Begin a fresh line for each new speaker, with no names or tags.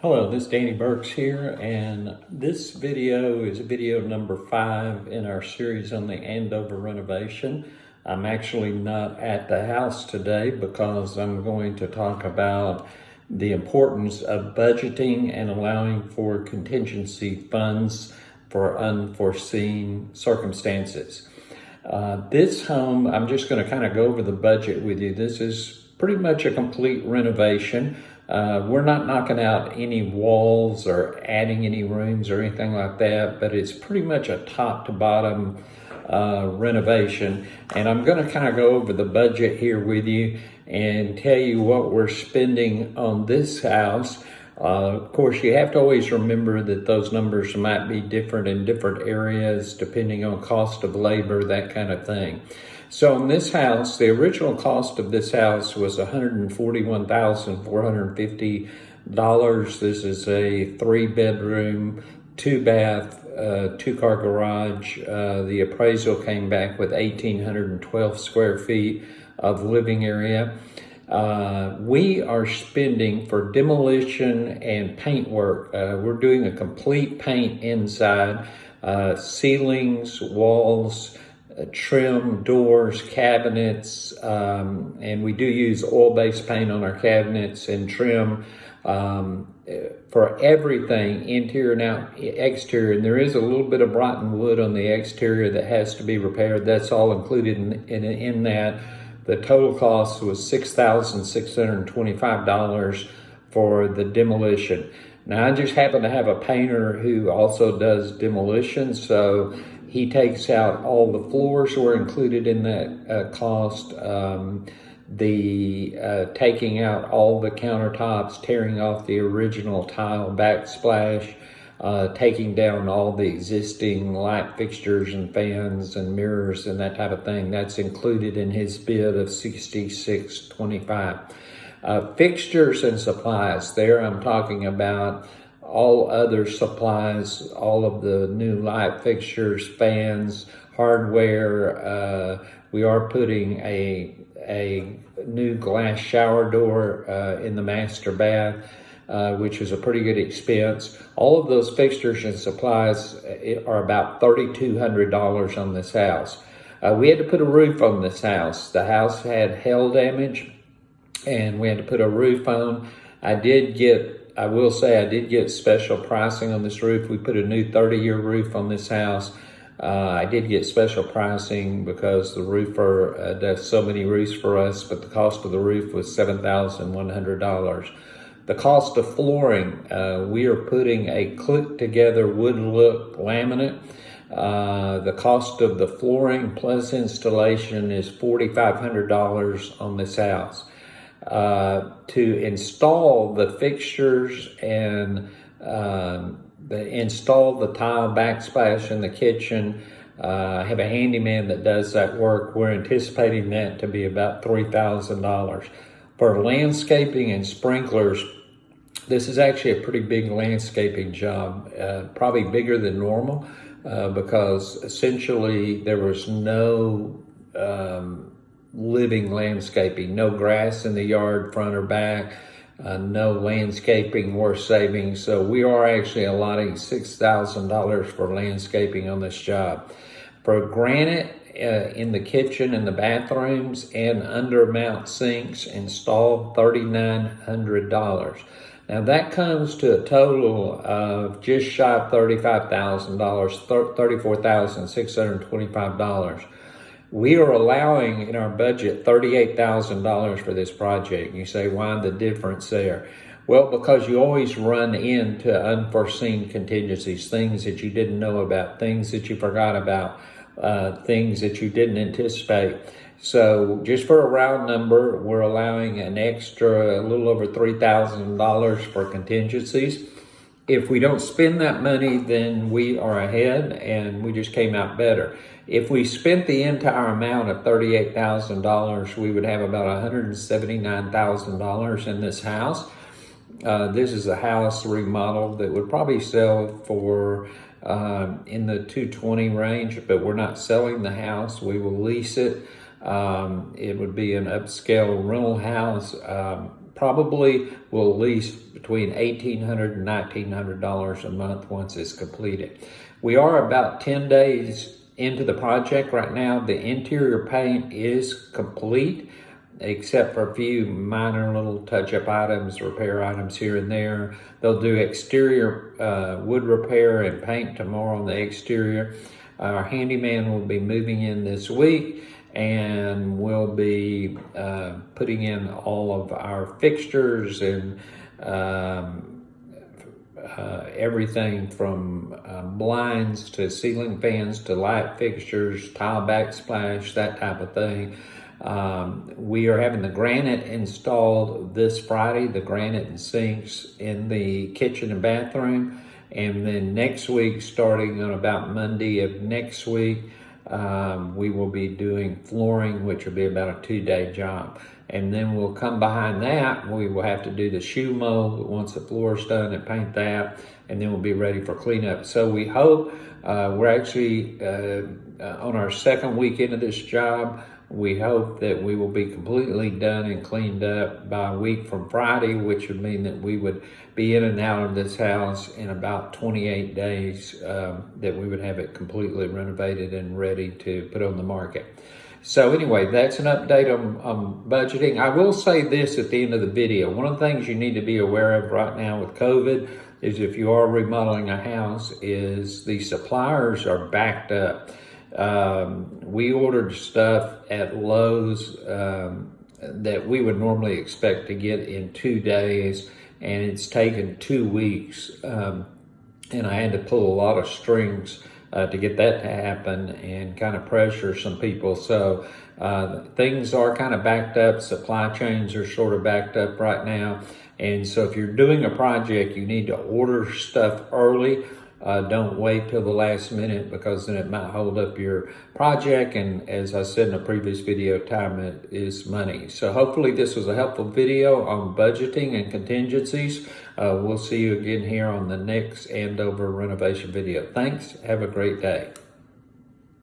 Hello, this is Danny Burks here, and this video is video number 5 in our series on the Andover renovation. I'm actually not at the house today because I'm going to talk about the importance of budgeting and allowing for contingency funds for unforeseen circumstances. This home, I'm just going to kind of go over the budget with you. This is pretty much a complete renovation. We're not knocking out any walls or adding any rooms or anything like that, but it's pretty much a top to bottom renovation. And I'm going to kind of go over the budget here with you and tell you what we're spending on this house. Of course, you have to always remember that those numbers might be different in different areas depending on cost of labor, that kind of thing. So in this house, the original cost of this house was $141,450. This is a 3-bedroom, 2-bath, 2-car garage. The appraisal came back with 1,812 square feet of living area. We are spending for demolition and paint work. We're doing a complete paint inside, ceilings, walls, trim, doors, cabinets, and we do use oil-based paint on our cabinets and trim for everything, interior and out, exterior. And there is a little bit of rotten wood on the exterior that has to be repaired. That's all included in that. The total cost was $6,625 for the demolition. Now, I just happen to have a painter who also does demolition, so he takes out all the floors were included in that cost. Taking out all the countertops, tearing off the original tile backsplash, taking down all the existing light fixtures and fans and mirrors and that type of thing. That's included in his bid of $66.25. Fixtures and supplies, there I'm talking about all other supplies, all of the new light fixtures, fans, hardware. We are putting a new glass shower door in the master bath, which is a pretty good expense. All of those fixtures and supplies are about $3,200 on this house. We had to put a roof on this house. The house had hail damage, and we had to put a roof on. I will say I did get special pricing on this roof. We put a new 30-year roof on this house. I did get special pricing because the roofer does so many roofs for us, but the cost of the roof was $7,100. The cost of flooring, we are putting a click-together wood look laminate. The cost of the flooring plus installation is $4,500 on this house. To install the fixtures and install the tile backsplash in the kitchen, I have a handyman that does that work. We're anticipating that to be about $3,000. For landscaping and sprinklers, this is actually a pretty big landscaping job, probably bigger than normal, because essentially there was no living landscaping, no grass in the yard, front or back, no landscaping worth saving. So we are actually allotting $6,000 for landscaping on this job. For granite in the kitchen and the bathrooms and undermount sinks, installed $3,900. Now that comes to a total of just shy of $35,000, $34,625. We are allowing in our budget $38,000 for this project. You say, why the difference there? Well, because you always run into unforeseen contingencies, things that you didn't know about, things that you forgot about, things that you didn't anticipate. So just for a round number, we're allowing an extra, a little over $3,000 for contingencies. If we don't spend that money, then we are ahead and we just came out better. If we spent the entire amount of $38,000, we would have about $179,000 in this house. This is a house remodel that would probably sell for in the $220,000 range, but we're not selling the house. We will lease it. It would be an upscale rental house. probably will lease between $1,800 and $1,900 a month once it's completed. We are about 10 days into the project right now. The interior paint is complete, except for a few minor little touch-up items, repair items here and there. They'll do exterior wood repair and paint tomorrow on the exterior. Our handyman will be moving in this week, and we'll be putting in all of our fixtures and everything from blinds to ceiling fans to light fixtures, tile backsplash, that type of thing. We are having the granite installed this Friday, the granite and sinks in the kitchen and bathroom. And then next week, starting on about Monday of next week, we will be doing flooring, which will be about a 2-day job. And then we'll come behind that. We will have to do the shoe mold once the floor is done and paint that. And then we'll be ready for cleanup. So we hope, we're actually on our second weekend of this job. We hope that we will be completely done and cleaned up by a week from Friday, which would mean that we would be in and out of this house in about 28 days, that we would have it completely renovated and ready to put on the market. So anyway, that's an update on budgeting. I will say this at the end of the video. One of the things you need to be aware of right now with COVID is if you are remodeling a house is the suppliers are backed up. We ordered stuff at Lowe's that we would normally expect to get in 2 days, and it's taken 2 weeks. And I had to pull a lot of strings to get that to happen and kind of pressure some people. So things are kind of backed up. Supply chains are sort of backed up right now. And so if you're doing a project, you need to order stuff early. Don't wait till the last minute, because then it might hold up your project. And as I said in a previous video, time is money. So hopefully this was a helpful video on budgeting and contingencies. We'll see you again here on the next Andover renovation video. Thanks. Have a great day.